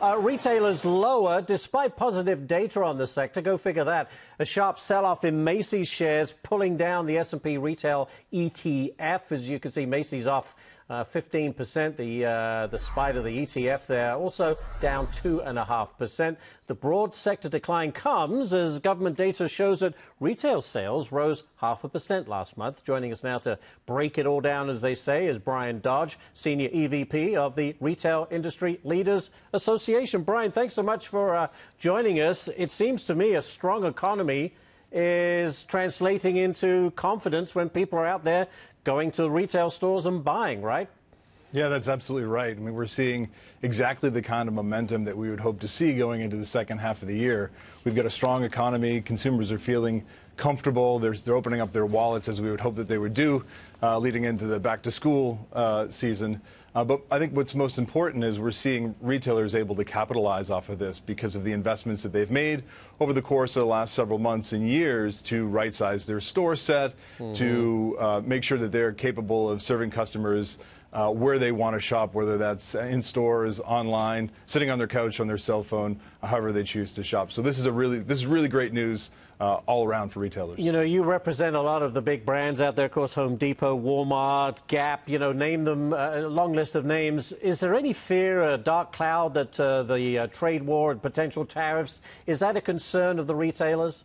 Retailers lower despite positive data on the sector. Go figure that. A sharp sell-off in Macy's shares pulling down the S&P Retail ETF. As you can see, Macy's off 15%. The SPY to the ETF there also down 2.5%. The broad sector decline comes as government data shows that retail sales rose 0.5% last month. Joining us now to break it all down, as they say, is Brian Dodge, Senior EVP of the Retail Industry Leaders Association. Brian, thanks so much for joining us. It seems to me a strong economy is translating into confidence when people are out there going to retail stores and buying, right? Yeah, that's absolutely right. I mean, we're seeing exactly the kind of momentum that we would hope to see going into the second half of the year. We've got a strong economy. Consumers are feeling comfortable. They're opening up their wallets as we would hope that they would do leading into the back-to-school season. But I think what's most important is we're seeing retailers able to capitalize off of this because of the investments that they've made over the course of the last several months and years to right-size their store set, to make sure that they're capable of serving customers where they want to shop, whether that's in stores, online, sitting on their couch, on their cell phone, however they choose to shop. So this is really great news all around for retailers. You know, you represent a lot of the big brands out there, of course, Home Depot, Walmart, Gap, you know, name them, a long list of names. Is there any fear, a dark cloud that the trade war and potential tariffs, is that a concern of the retailers?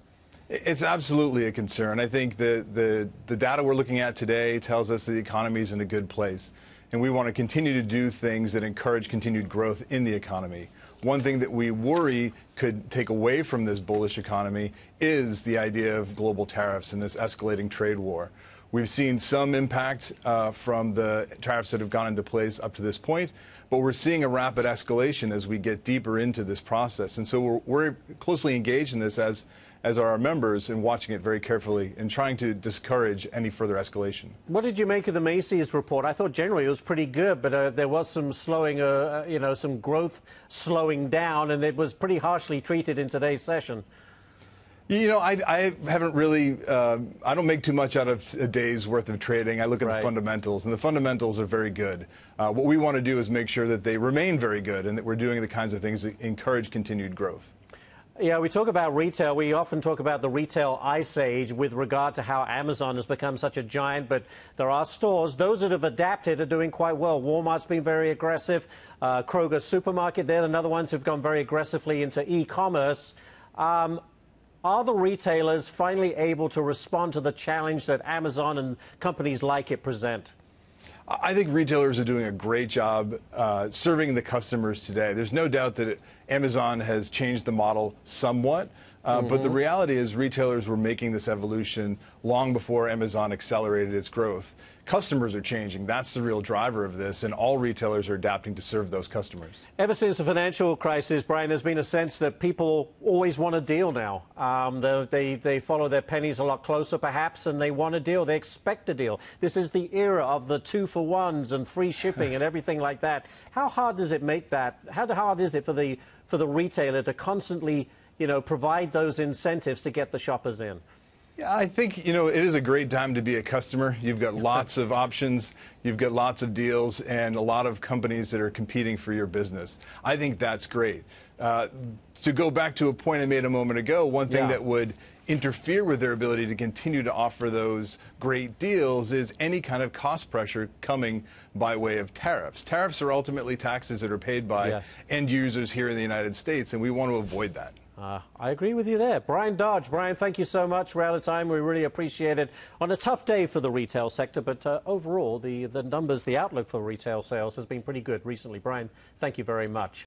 It's absolutely a concern. I think the data we're looking at today tells us that the economy is in a good place. And we want to continue to do things that encourage continued growth in the economy. One thing that we worry could take away from this bullish economy is the idea of global tariffs and this escalating trade war. We've seen some impact from the tariffs that have gone into place up to this point, but we're seeing a rapid escalation as we get deeper into this process. And so we're closely engaged in this as are our members, and watching it very carefully and trying to discourage any further escalation. What did you make of the Macy's report? I thought generally it was pretty good, but there was some slowing, you know, some growth slowing down, and it was pretty harshly treated in today's session. You know, I haven't really, I don't make too much out of a day's worth of trading. I look at the fundamentals, and the fundamentals are very good. What we want to do is make sure that they remain very good and that we're doing the kinds of things that encourage continued growth. Yeah, we talk about retail. We often talk about the retail ice age with regard to how Amazon has become such a giant, but there are stores. Those that have adapted are doing quite well. Walmart's been very aggressive. Kroger Supermarket, they're another ones who've gone very aggressively into e-commerce. Are the retailers finally able to respond to the challenge that Amazon and companies like it present? I think retailers are doing a great job serving the customers today. There's no doubt that Amazon has changed the model somewhat, but the reality is retailers were making this evolution long before Amazon accelerated its growth. Customers are changing. That's the real driver of this, and all retailers are adapting to serve those customers. Ever since the financial crisis, Brian, there's been a sense that people always want a deal now. They follow their pennies a lot closer, perhaps, and they want a deal. They expect a deal. This is the era of the 2-for-1s and free shipping and everything like that. How hard does it make that? How hard is it for the retailer to constantly, you know, provide those incentives to get the shoppers in? Yeah, I think, you know, it is a great time to be a customer. You've got lots of options, you've got lots of deals, and a lot of companies that are competing for your business. I think that's great. To go back to a point I made a moment ago, one thing that would interfere with their ability to continue to offer those great deals is any kind of cost pressure coming by way of tariffs. Tariffs are ultimately taxes that are paid by end users here in the United States, and we want to avoid that. I agree with you there. Brian Dodge. Brian, thank you so much. We're out of time. We really appreciate it. On a tough day for the retail sector, but overall, the numbers, the outlook for retail sales has been pretty good recently. Brian, thank you very much.